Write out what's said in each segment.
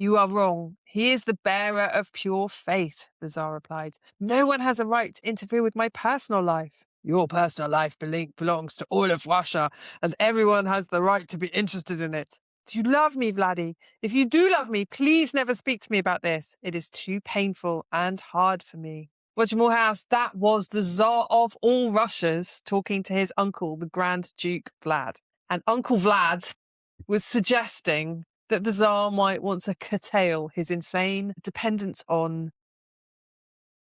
You are wrong. He is the bearer of pure faith, the Tsar replied. No one has a right to interfere with my personal life. Your personal life belongs to all of Russia, and everyone has the right to be interested in it. Do you love me, Vladdy? If you do love me, please never speak to me about this. It is too painful and hard for me. Roger Moorhouse, that was the Tsar of all Russias talking to his uncle, the Grand Duke Vlad. And Uncle Vlad was suggesting that the Tsar might want to curtail his insane dependence on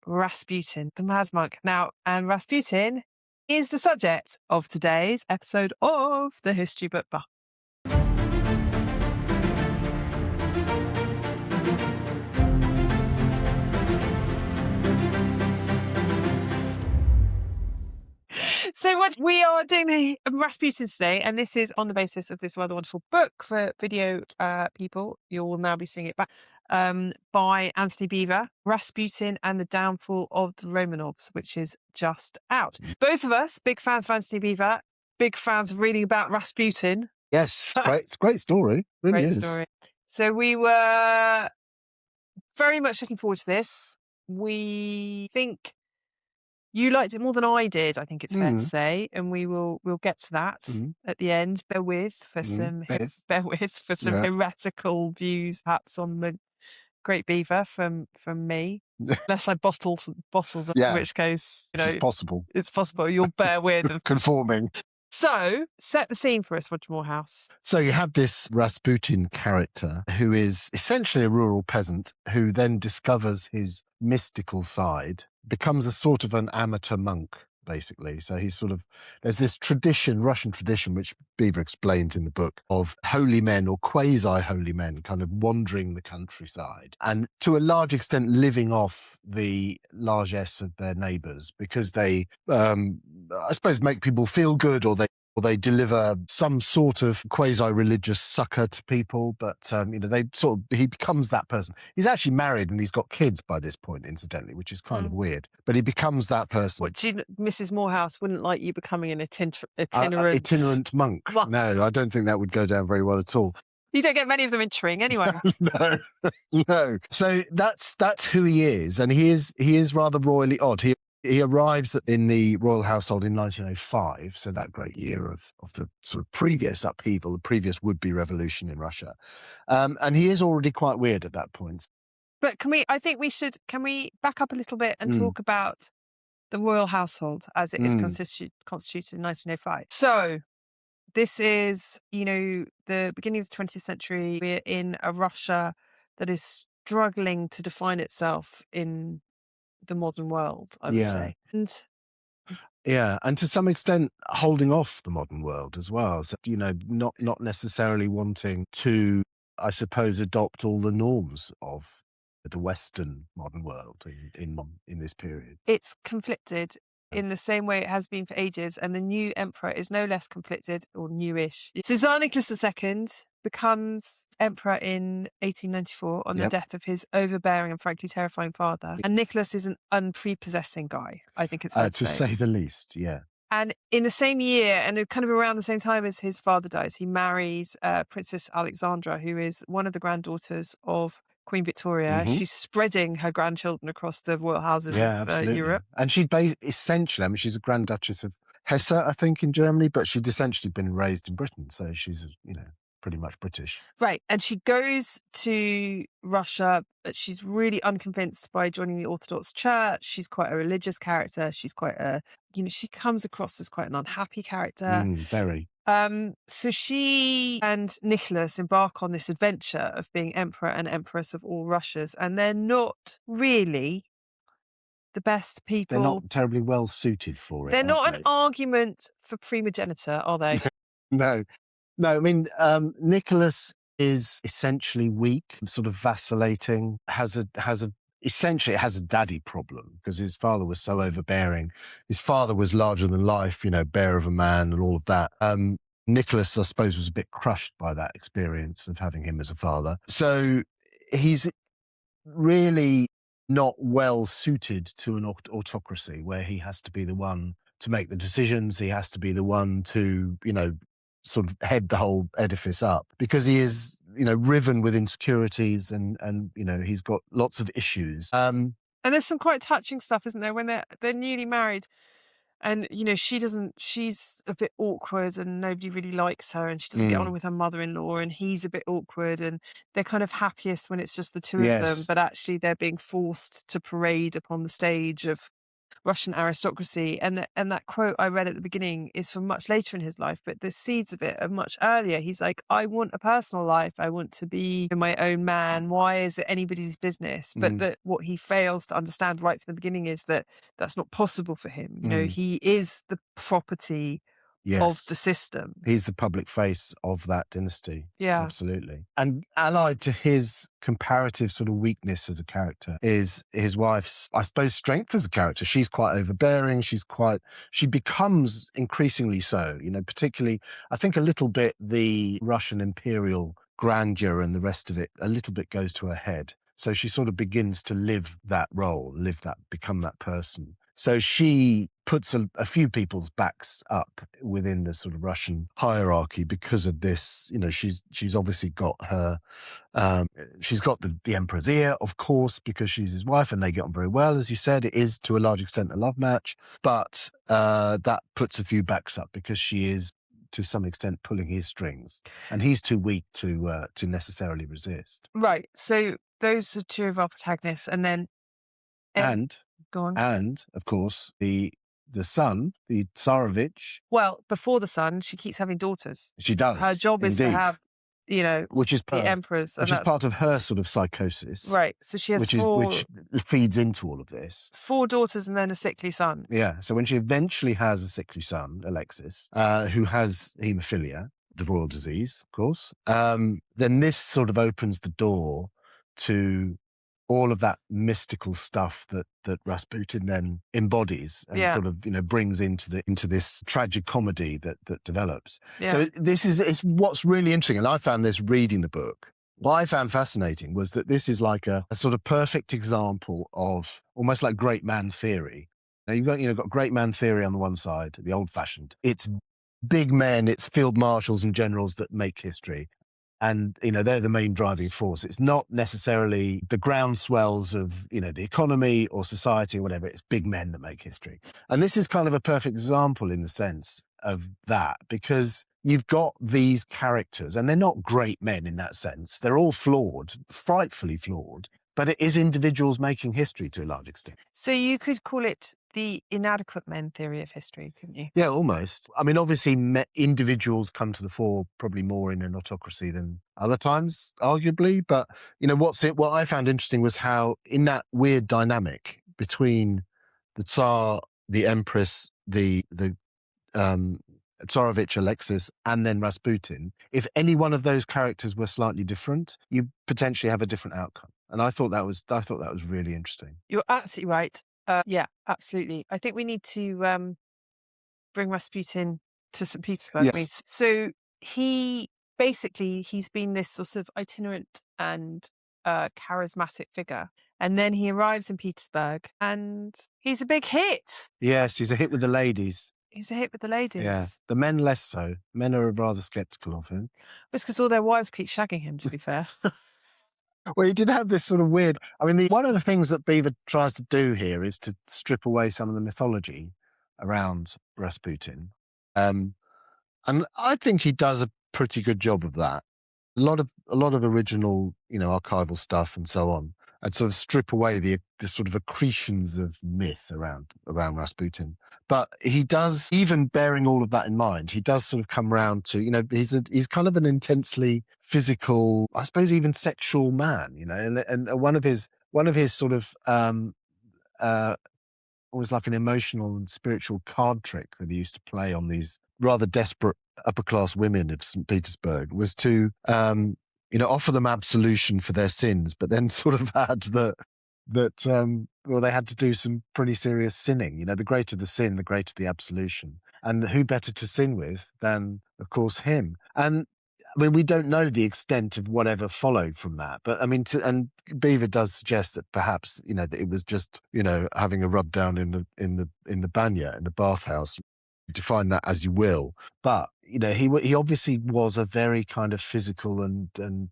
Rasputin, the mad monk. Now, Rasputin is the subject of today's episode of the History Book Buff. So what we are doing the Rasputin today, and this is on the basis of this rather wonderful book for video people. You will now be seeing it back by Antony Beevor, Rasputin and the Downfall of the Romanovs, which is just out. Both of us, big fans of Antony Beevor, big fans of reading about Rasputin. Yes, it's a great story. Really great is. Story. So we were very much looking forward to this. We think you liked it more than I did, I think it's fair to say, and we'll get to that at the end. Bear with for some heretical views, perhaps on the Great Beevor from me. Unless I bottle them, in which case, it's possible. It's possible. You'll bear with conforming. So, set the scene for us, Roger Moorhouse. So you have this Rasputin character who is essentially a rural peasant who then discovers his mystical side, becomes a sort of an amateur monk, basically. So he's sort of, there's this tradition, Russian tradition, which Beevor explains in the book, of holy men or quasi-holy men kind of wandering the countryside and to a large extent living off the largesse of their neighbours because they, I suppose, make people feel good or they deliver some sort of quasi-religious succor to people, but he becomes that person. He's actually married and he's got kids by this point, incidentally, which is kind of weird. But he becomes that person. Mrs. Moorhouse wouldn't like you becoming an itinerant monk. What? No, I don't think that would go down very well at all. You don't get many of them in Tring anyway. No. So that's who he is, and he is rather royally odd. He arrives in the royal household in 1905, so that great year of the sort of previous upheaval, the previous would-be revolution in Russia. And he is already quite weird at that point. But can we back up a little bit and talk about the royal household as it is constituted in 1905? So this is, the beginning of the 20th century. We're in a Russia that is struggling to define itself in the modern world, I would say. And to some extent holding off the modern world as well. So, not necessarily wanting to, I suppose, adopt all the norms of the Western modern world in this period. It's conflicted in the same way it has been for ages, and the new emperor is no less conflicted, or newish. So Tsar Nicholas II becomes emperor in 1894 on the death of his overbearing and frankly terrifying father. And Nicholas is an unprepossessing guy, I think it's fair to say the least, yeah. And in the same year, and kind of around the same time as his father dies, he marries Princess Alexandra, who is one of the granddaughters of Queen Victoria. She's spreading her grandchildren across the royal houses of Europe. And she'd essentially, she's a Grand Duchess of Hesse, I think, in Germany, but she'd essentially been raised in Britain. So she's, pretty much British. Right. And she goes to Russia, but she's really unconvinced by joining the Orthodox Church. She's quite a religious character. She's quite she comes across as quite an unhappy character. Very. So she and Nicholas embark on this adventure of being emperor and empress of all Russias, and they're not really the best people. They're not terribly well suited for it. They're not an argument for primogeniture, are they? No, Nicholas is essentially weak, sort of vacillating, essentially it has a daddy problem because his father was so overbearing. His father was larger than life, bear of a man and all of that. Nicholas, I suppose, was a bit crushed by that experience of having him as a father. So he's really not well suited to an autocracy where he has to be the one to make the decisions. He has to be the one to, sort of head the whole edifice up because he is riven with insecurities and he's got lots of issues. And there's some quite touching stuff, isn't there, when they're newly married, and she's a bit awkward and nobody really likes her, and she doesn't get on with her mother-in-law, and he's a bit awkward, and they're kind of happiest when it's just the two of them, Yes. but actually they're being forced to parade upon the stage of Russian aristocracy. And that quote I read at the beginning is from much later in his life, but the seeds of it are much earlier. He's like, I want a personal life. I want to be my own man. Why is it anybody's business? But that what he fails to understand right from the beginning is that that's not possible for him. He is the property of the system. He's the public face of that dynasty. Yeah. Absolutely. And allied to his comparative sort of weakness as a character is his wife's, I suppose, strength as a character. She's quite overbearing. She becomes increasingly so, particularly, I think a little bit the Russian imperial grandeur and the rest of it, a little bit goes to her head. So she sort of begins to live that role, become that person. So she puts a few people's backs up within the sort of Russian hierarchy because of this. She's obviously got her, she's got the emperor's ear, of course, because she's his wife and they get on very well. As you said, it is to a large extent a love match, but that puts a few backs up because she is to some extent pulling his strings and he's too weak to necessarily resist. Right. So those are two of our protagonists, and then go on. And of course, the son, the Tsarevich. Well, before the son, she keeps having daughters. She does. Her job is to have, which is the Empress. Which is part of her sort of psychosis. Right. So she has which feeds into all of this. 4 daughters and then a sickly son. Yeah. So when she eventually has a sickly son, Alexis, who has haemophilia, the royal disease, of course, then this sort of opens the door to all of that mystical stuff that Rasputin then embodies and sort of brings into this tragic comedy that develops. Yeah. So it's what's really interesting, and I found this reading the book. What I found fascinating was that this is like a sort of perfect example of almost like great man theory. Now you've got great man theory on the one side, the old-fashioned. It's big men, it's field marshals and generals that make history. And, they're the main driving force. It's not necessarily the groundswells of, the economy or society or whatever. It's big men that make history. And this is kind of a perfect example in the sense of that, because you've got these characters and they're not great men in that sense. They're all flawed, frightfully flawed, but it is individuals making history to a large extent. So you could call it the inadequate men theory of history, couldn't you? Yeah, almost. I mean, obviously, individuals come to the fore probably more in an autocracy than other times, arguably. But, what I found interesting was how in that weird dynamic between the Tsar, the Empress, the Tsarevich Alexei, and then Rasputin, if any one of those characters were slightly different, you potentially have a different outcome. And I thought that was really interesting. You're absolutely right. Yeah, absolutely. I think we need to bring Rasputin to St Petersburg. Yes. So he's been this sort of itinerant and charismatic figure. And then he arrives in Petersburg and he's a big hit. Yes, he's a hit with the ladies. He's a hit with the ladies. Yeah, the men less so. Men are rather sceptical of him. It's because all their wives keep shagging him, to be fair. Well, he did have this sort of weird... I mean, one of the things that Beevor tries to do here is to strip away some of the mythology around Rasputin. And I think he does a pretty good job of that. A lot of original, archival stuff and so on, and sort of strip away the sort of accretions of myth around Rasputin. But he does, even bearing all of that in mind, he does sort of come round to, he's kind of an intensely physical, I suppose even sexual man, and one of his sort of was like an emotional and spiritual card trick that he used to play on these rather desperate upper class women of St Petersburg was to offer them absolution for their sins, but then sort of add that they had to do some pretty serious sinning. The greater the sin, the greater the absolution. And who better to sin with than, of course, him? And I mean, we don't know the extent of whatever followed from that, but I mean, and Beevor does suggest that perhaps that it was just having a rub down in the banya, in the bathhouse. Define that as you will, but he obviously was a very kind of physical and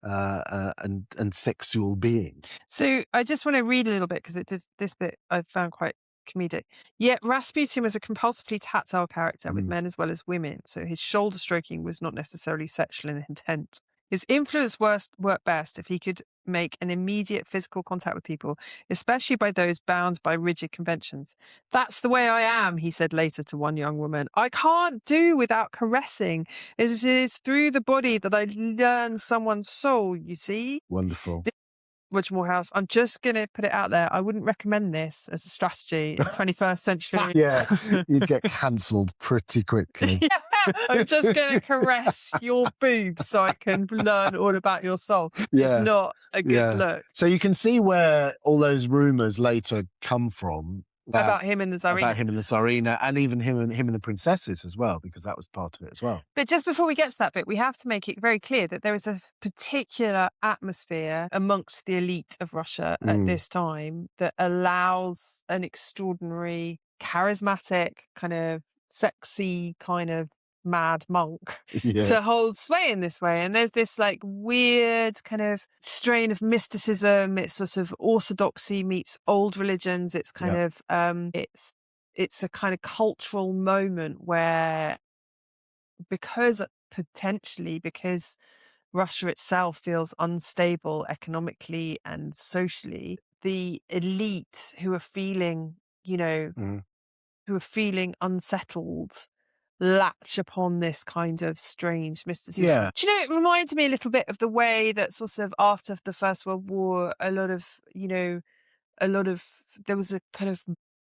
and sexual being. So I just want to read a little bit because this bit I found quite comedic. Yet Rasputin was a compulsively tactile character with men as well as women, so his shoulder stroking was not necessarily sexual in intent. His influence worked best if he could make an immediate physical contact with people, especially by those bound by rigid conventions. That's the way I am, he said later to one young woman. I can't do without caressing. It is through the body that I learn someone's soul, you see? Wonderful. Roger Moorhouse, I'm just going to put it out there. I wouldn't recommend this as a strategy in the 21st century. Yeah, you'd get cancelled pretty quickly. I'm just going to caress your boobs so I can learn all about your soul. Yeah. It's not a good look. So you can see where all those rumours later come from. About him and the Tsarina. About him and the Tsarina, and even him and the princesses as well, because that was part of it as well. But just before we get to that bit, we have to make it very clear that there is a particular atmosphere amongst the elite of Russia at this time that allows an extraordinary, charismatic, kind of sexy, kind of mad monk to hold sway in this way. And there's this like weird kind of strain of mysticism. It's sort of orthodoxy meets old religions. It's kind of it's a kind of cultural moment where because Russia itself feels unstable economically and socially, the elite who are feeling, who are feeling unsettled latch upon this kind of strange mysticism. Yeah. Do you know, it reminded me a little bit of the way that sort of after the First World War, there was a kind of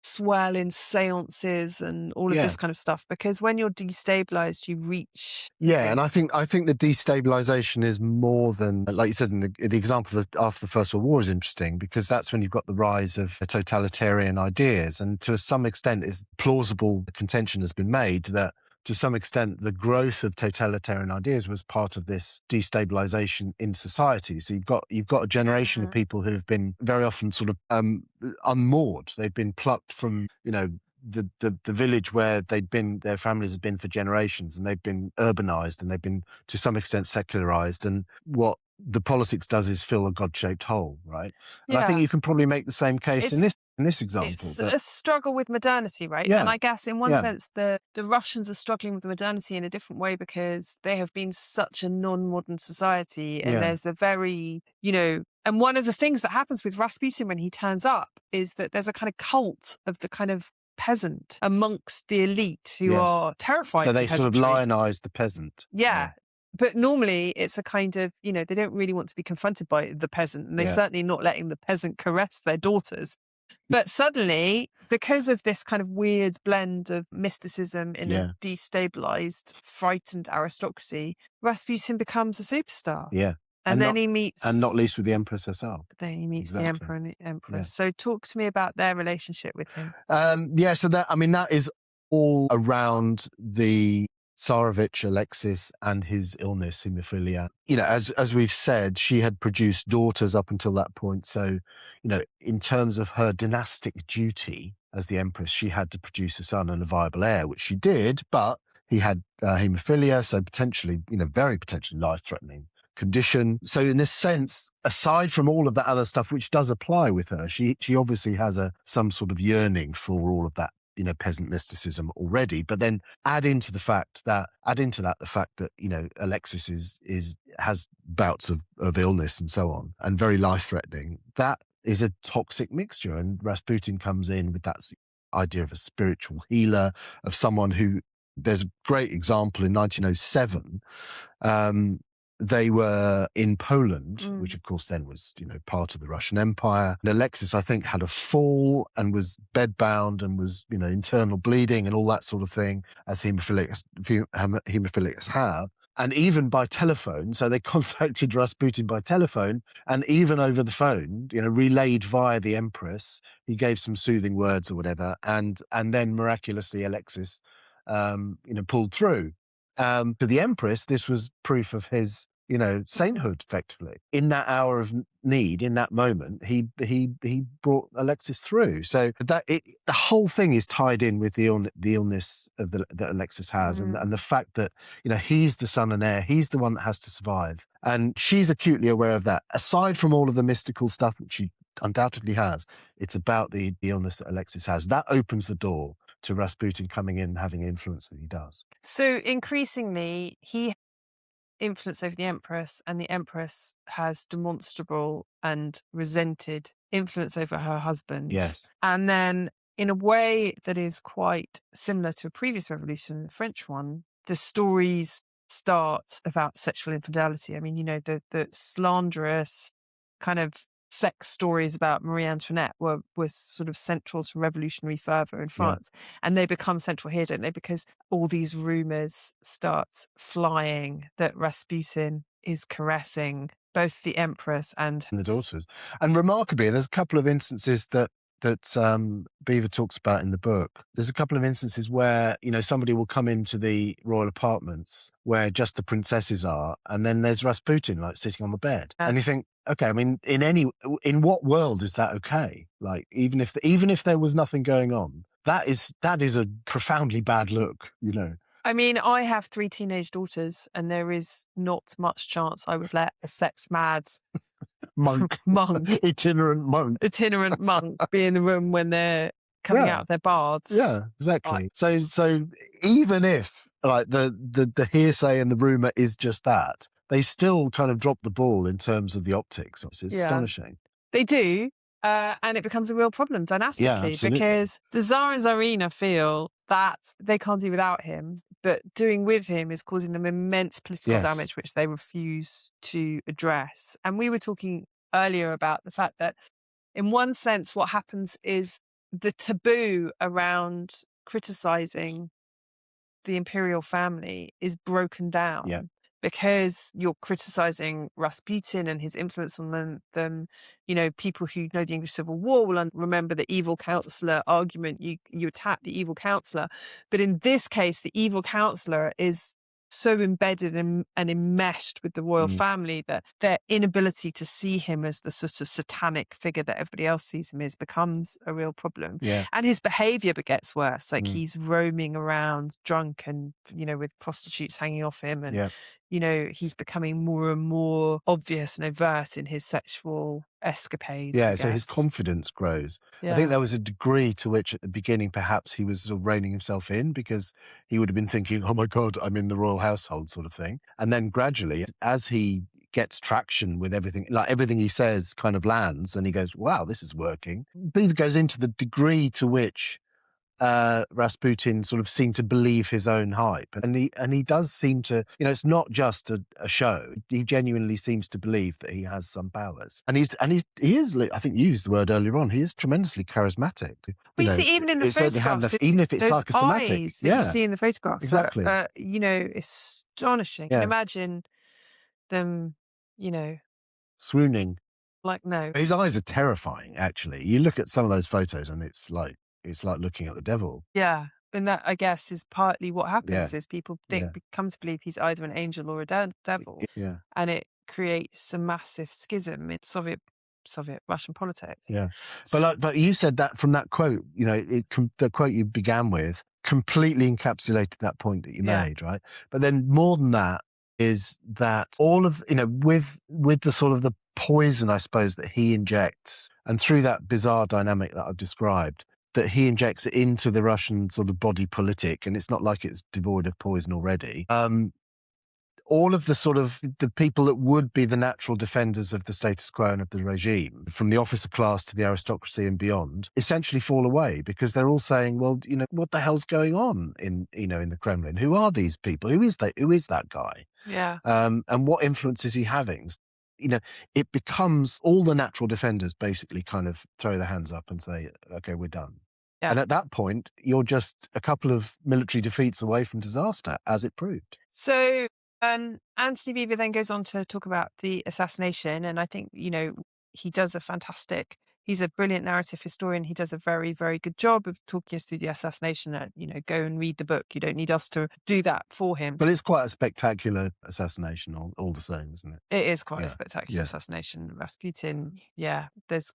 swell in seances and all of this kind of stuff, because when you're destabilized, you reach. Yeah, and I think the destabilization is more than, like you said, in the example of after the First World War is interesting, because that's when you've got the rise of totalitarian ideas, and to some extent is plausible contention has been made that to some extent the growth of totalitarian ideas was part of this destabilization in society. So you've got a generation of people who have been very often sort of unmoored. They've been plucked from, the village where their families have been for generations, and they've been urbanized, and they've been to some extent secularized. And what the politics does is fill a God-shaped hole, right? And I think you can probably make the same case in this example. It's a struggle with modernity, right? Yeah. And I guess in one sense, the Russians are struggling with modernity in a different way because they have been such a non-modern society. And there's the very, and one of the things that happens with Rasputin when he turns up is that there's a kind of cult of the kind of peasant amongst the elite who are terrified. So they sort of lionize the peasant. Yeah. But normally it's a kind of, they don't really want to be confronted by the peasant, and they're certainly not letting the peasant caress their daughters. But suddenly, because of this kind of weird blend of mysticism in a destabilized, frightened aristocracy, Rasputin becomes a superstar. Yeah. And then he meets... And not least with the Empress herself. Then he meets the Emperor and the Empress. So talk to me about their relationship with him. So that is all around the Tsarevich Alexei and his illness, haemophilia. As we've said, she had produced daughters up until that point. So, in terms of her dynastic duty as the Empress, she had to produce a son and a viable heir, which she did, but he had haemophilia, so potentially, very potentially life-threatening condition. So in this sense, aside from all of that other stuff, which does apply with her, she obviously has some sort of yearning for all of that, peasant mysticism already. But then add into that the fact that, Alexis has bouts of illness and so on, and very life-threatening. That is a toxic mixture. And Rasputin comes in with that idea of a spiritual healer, of someone who, there's a great example in 1907, they were in Poland, which of course then was, part of the Russian Empire. And Alexis, I think, had a fall and was bedbound and was, internal bleeding and all that sort of thing, as haemophilics have. And even by telephone, so they contacted Rasputin by telephone, and even over the phone, relayed via the Empress, he gave some soothing words or whatever, and then miraculously Alexis, pulled through. To the Empress, this was proof of his, sainthood, effectively. In that hour of need, in that moment, he brought Alexis through. So the whole thing is tied in with the illness that Alexis has, and the fact that he's the son and heir, he's the one that has to survive, And she's acutely aware of that. Aside from all of the mystical stuff that she undoubtedly has, it's about the illness that Alexis has. That opens the door to Rasputin coming in and having influence that he does. So increasingly, he has influence over the Empress, and the Empress has demonstrable and resented influence over her husband. Yes. And then, in a way that is quite similar to a previous revolution, the French one, the stories start about sexual infidelity. I mean, the slanderous kind of sex stories about Marie Antoinette were sort of central to revolutionary fervour in France. And they become central here, don't they? Because all these rumours start flying that Rasputin is caressing both the Empress and the daughters. And remarkably, there's a couple of instances that Beevor talks about in the book. There's a couple of instances where, somebody will come into the royal apartments where just the princesses are, and then there's Rasputin like sitting on the bed. And you think, okay, I mean, in what world is that okay? Like, even if there was nothing going on, that is a profoundly bad look, I mean, I have 3 teenage daughters, and there is not much chance I would let a sex-mad monk, itinerant monk be in the room when they're coming out of their baths. Yeah, exactly. So even if like the hearsay and the rumor is just that, they still kind of drop the ball in terms of the optics. It's astonishing. They do. And it becomes a real problem dynastically, because the Tsar and Tsarina feel that they can't do without him, but doing with him is causing them immense political damage, which they refuse to address. And we were talking earlier about the fact that, in one sense, what happens is the taboo around criticizing the imperial family is broken down. Because you're criticizing Rasputin and his influence on them, people who know the English Civil War will remember the evil counselor argument. You attack the evil counselor. But in this case, the evil counselor is so embedded and enmeshed with the royal family that their inability to see him as the sort of satanic figure that everybody else sees him as becomes a real problem. And his behavior gets worse. Like he's roaming around drunk and, with prostitutes hanging off him. And, he's becoming more and more obvious and overt in his sexual escapades. So his confidence grows. I think there was a degree to which at the beginning perhaps he was sort of reining himself in, because he would have been thinking, oh my God, I'm in the royal household sort of thing. And then gradually, as he gets traction with everything, like everything he says kind of lands, and he goes, wow, this is working. Beevor goes into the degree to which Rasputin sort of seemed to believe his own hype, and he does seem to, it's not just a show. He genuinely seems to believe that he has some powers, and he is. I think you used the word earlier on. He is tremendously charismatic. Well, you see, even in the photographs, even if it's psychosomatic, eyes that you see in the photographs, exactly, astonishing. Can imagine them, swooning. Like, no, his eyes are terrifying. Actually, you look at some of those photos, and it's like looking at the devil. Yeah. And that, I guess, is partly what happens is people come to believe he's either an angel or a devil. Yeah. And it creates a massive schism in Soviet Russian politics. Yeah. But you said that from that quote, the quote you began with completely encapsulated that point that you made, right? But then more than that is that all of, with the sort of the poison, I suppose, that he injects, and through that bizarre dynamic that I've described, that he injects into the Russian sort of body politic, and it's not like it's devoid of poison already. All of the sort of the people that would be the natural defenders of the status quo and of the regime, from the officer class to the aristocracy and beyond, essentially fall away, because they're all saying, well, what the hell's going on in the Kremlin? Who are these people? Who is that guy? Yeah. And what influence is he having? It becomes all the natural defenders basically kind of throw their hands up and say, okay, we're done. Yeah. And at that point, you're just a couple of military defeats away from disaster, as it proved. So Anthony Beevor then goes on to talk about the assassination. And I think, he does he's a brilliant narrative historian. He does a very, very good job of talking us through the assassination. Go and read the book. You don't need us to do that for him. But it's quite a spectacular assassination all the same, isn't it? It is quite a spectacular assassination. Rasputin, there's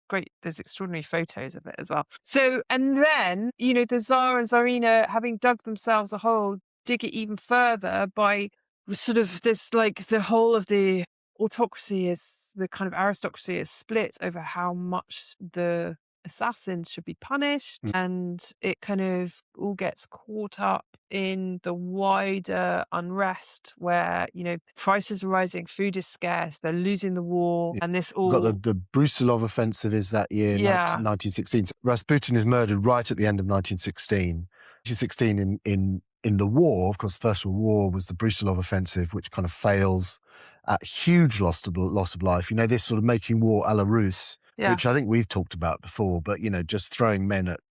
extraordinary photos of it as well. So, and then, the Tsar and Tsarina, having dug themselves a hole, dig it even further by sort of this, like the whole of the autocracy is, the kind of aristocracy is split over how much the assassins should be punished, and it kind of all gets caught up in the wider unrest where, prices are rising, food is scarce, they're losing the war, and this We've got all, the Brusilov offensive is that year, yeah, 1916. So Rasputin is murdered right at the end of 1916. 1916 in the war, of course, the First World War was the Brusilov offensive, which kind of fails at huge loss of life. This sort of making war a la Russe, yeah, which I think we've talked about before, but, just throwing men at,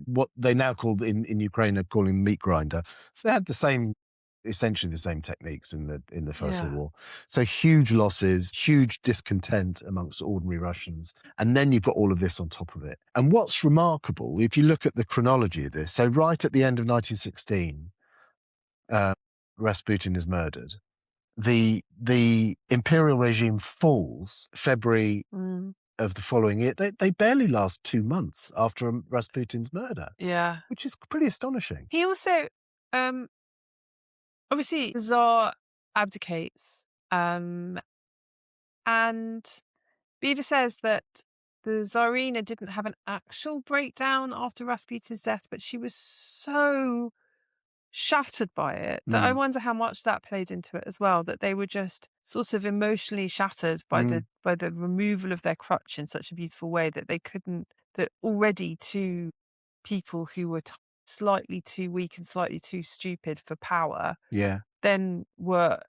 what they now call in Ukraine are calling meat grinder. They had essentially the same techniques in the First World yeah, War. So huge losses, huge discontent amongst ordinary Russians. And then you've got all of this on top of it. And what's remarkable, if you look at the chronology of this, so right at the end of 1916, Rasputin is murdered. The imperial regime falls February mm, of the following year. They barely last 2 months after Rasputin's murder, yeah. which is pretty astonishing. He also, um, obviously, the Tsar abdicates, and Beevor says that the Tsarina didn't have an actual breakdown after Rasputin's death, but she was so shattered by it that I Mm, wonder how much that played into it as well, that they were just sort of emotionally shattered by mm, the removal of their crutch in such a beautiful way that they couldn't, that already two people who were slightly too weak and slightly too stupid for power yeah, then were,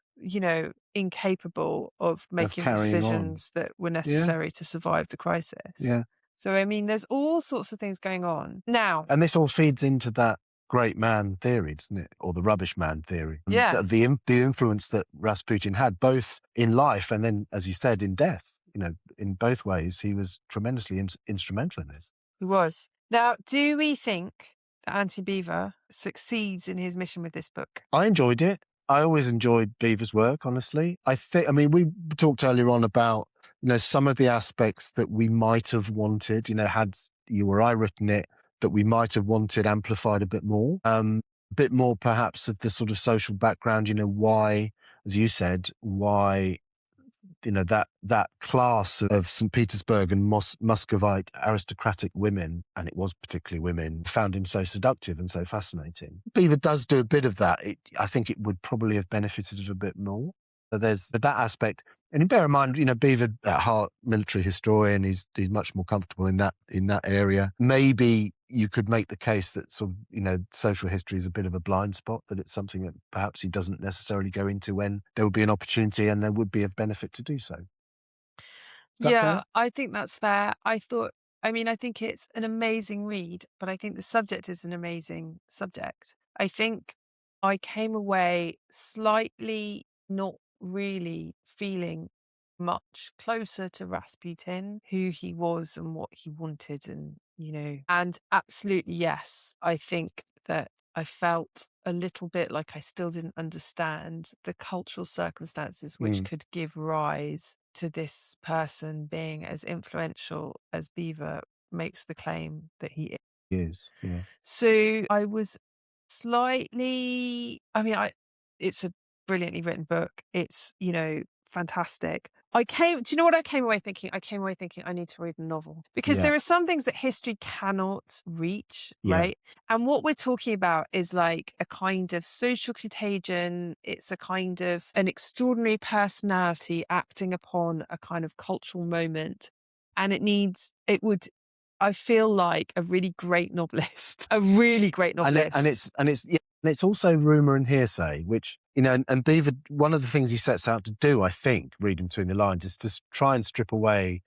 incapable of of making the carrying on. decisions that were Yeah, necessary to survive the crisis. yeah. So, I mean, there's all sorts of things going on. Now, And this all feeds into that great man theory, doesn't it? Or the rubbish man theory. yeah, The influence that Rasputin had, both in life and then, as you said, in death. In both ways, he was tremendously instrumental in this. he was. Now, do we think that Antony Beevor succeeds in his mission with this book? I enjoyed it. I always enjoyed Beaver's work, honestly. I mean, we talked earlier on about, some of the aspects that we might have wanted, had you or I written it, that we might have wanted amplified a bit more. A bit more perhaps of the sort of social background, why, as you said, why that class of St Petersburg and Muscovite aristocratic women, and it was particularly women, found him so seductive and so fascinating. Beevor does do a bit of that. I think it would probably have benefited a bit more. So there's that aspect. And you bear in mind, Beevor at heart, military historian, he's much more comfortable in that area. Maybe you could make the case that sort of, social history is a bit of a blind spot, that it's something that perhaps he doesn't necessarily go into when there would be an opportunity and there would be a benefit to do so. Is that Yeah, fair? I think that's fair. I think it's an amazing read, but I think the subject is an amazing subject. I think I came away slightly not really feeling much closer to Rasputin, who he was and what he wanted, and absolutely, yes, I think that I felt a little bit like I still didn't understand the cultural circumstances which Mm, could give rise to this person being as influential as Beevor makes the claim that he is. he is, yeah. So I was slightly, it's a brilliantly written book. It's, fantastic. Do you know what I came away thinking? I came away thinking I need to read a novel because Yeah, there are some things that history cannot reach, yeah. right? And what we're talking about is like a kind of social contagion. It's a kind of an extraordinary personality acting upon a kind of cultural moment. And I feel like a really great novelist, a really great And it, and novelist. it's and it's yeah, and it's also rumor and hearsay, which and Beaver. One of the things he sets out to do, I think, reading between the lines, is to try and strip away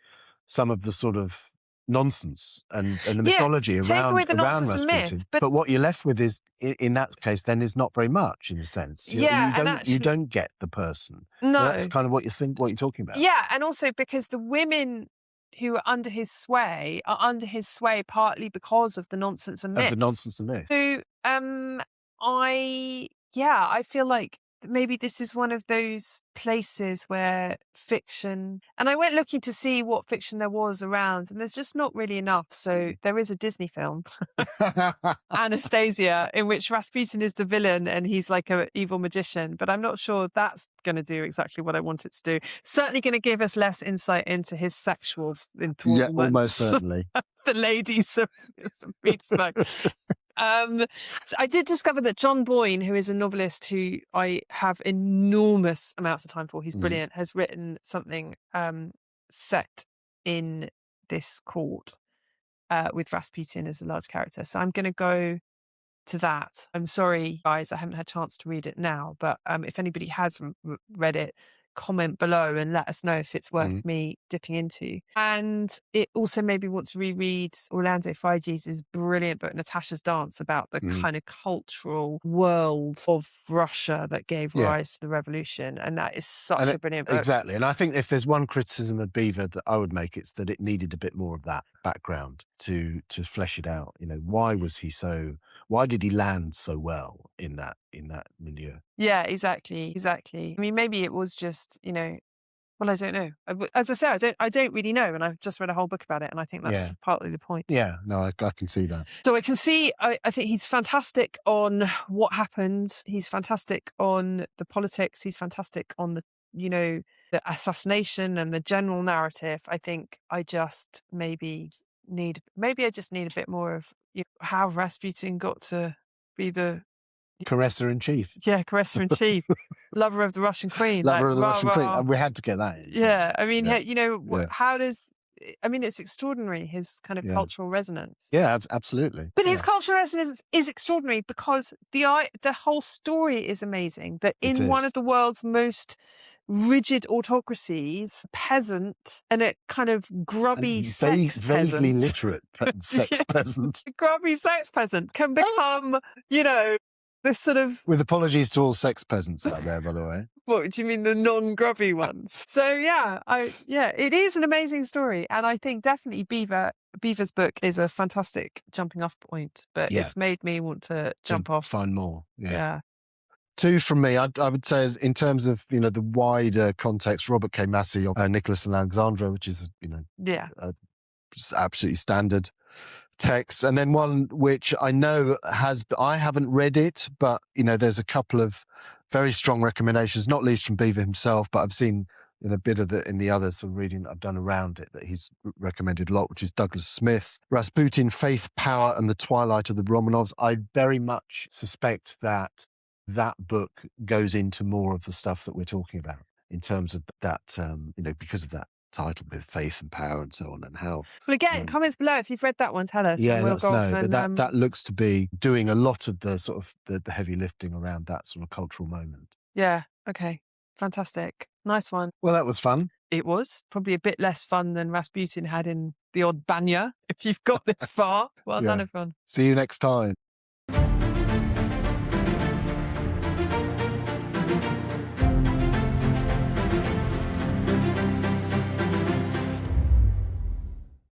some of the sort of nonsense and the Yeah, mythology take away around the nonsense and myth, Rasputin. but But what you're left with is, in that case, then is not very much in a sense. yeah, and You actually, don't get the person. So that's no. kind of what you're talking about. Yeah, and also because the women who are under his sway partly because of the nonsense and Of the myth. nonsense and myth. So, I feel like maybe this is one of those places where fiction, and I went looking to see what fiction there was around, and there's just not really enough. So there is a Disney film, Anastasia, in which Rasputin is the villain and he's like an evil magician, but I'm not sure that's going to do exactly what I want it to do. Certainly going to give us less insight into his sexual enthrallment. Yeah, almost certainly. The ladies of St Petersburg. I did discover that John Boyne, who is a novelist who I have enormous amounts of time for, he's brilliant, has written something set in this court with Rasputin as a large character. So I'm going to go to that. I'm sorry, guys, I haven't had a chance to read it now, but if anybody has read it, comment below and let us know if it's worth me dipping into. And it also made me want to reread Orlando Figes' brilliant book, Natasha's Dance, about the kind of cultural world of Russia that gave rise to the revolution. And that is such a brilliant book. Exactly. And I think if there's one criticism of Beevor that I would make, it's that it needed a bit more of that background to flesh it out. You know, why did he land so well in that milieu? Yeah, exactly. I mean, maybe it was just, well, I don't know. As I say, I don't really know, and I've just read a whole book about it, and I think that's partly the point. Yeah, no, I can see that. So I can see, I think he's fantastic on what happened. He's fantastic on the politics. He's fantastic on the assassination and the general narrative. I think I just maybe I just need a bit more of how Rasputin got to be the Caresser in chief. Yeah, caresser in chief, lover of the Russian queen, lover of the Russian queen. And we had to get that in. Yeah, I mean, how does? I mean, it's extraordinary, his kind of cultural resonance. Yeah, absolutely. But his cultural resonance is extraordinary because the whole story is amazing. That in one of the world's most rigid autocracies, peasant and a kind of grubby sex peasant, vaguely literate sex peasant, grubby sex peasant can become, this sort of... With apologies to all sex peasants out there, by the way. What do you mean, the non-grubby ones? So it is an amazing story, and I think definitely Beevor's book is a fantastic jumping off point. But it's made me want to jump off, find more. Yeah. 2 from me. I would say, in terms of the wider context, Robert K. Massey, Nicholas and Alexandra, which is absolutely standard text, and then one which I know I haven't read it, but there's a couple of very strong recommendations, not least from Beevor himself, but I've seen a bit of it in the other sort of reading that I've done around it that he's recommended a lot, which is Douglas Smith, Rasputin, Faith, Power and the Twilight of the Romanovs. I very much suspect that book goes into more of the stuff that we're talking about in terms of that, because of that title with faith and power and so on, and how. Well, again, comments below if you've read that one. Tell us. Yeah, let us know. But that looks to be doing a lot of the sort of the heavy lifting around that sort of cultural moment. Yeah. Okay. Fantastic. Nice one. Well, that was fun. It was probably a bit less fun than Rasputin had in the odd banya. If you've got this far, well done, everyone. See you next time.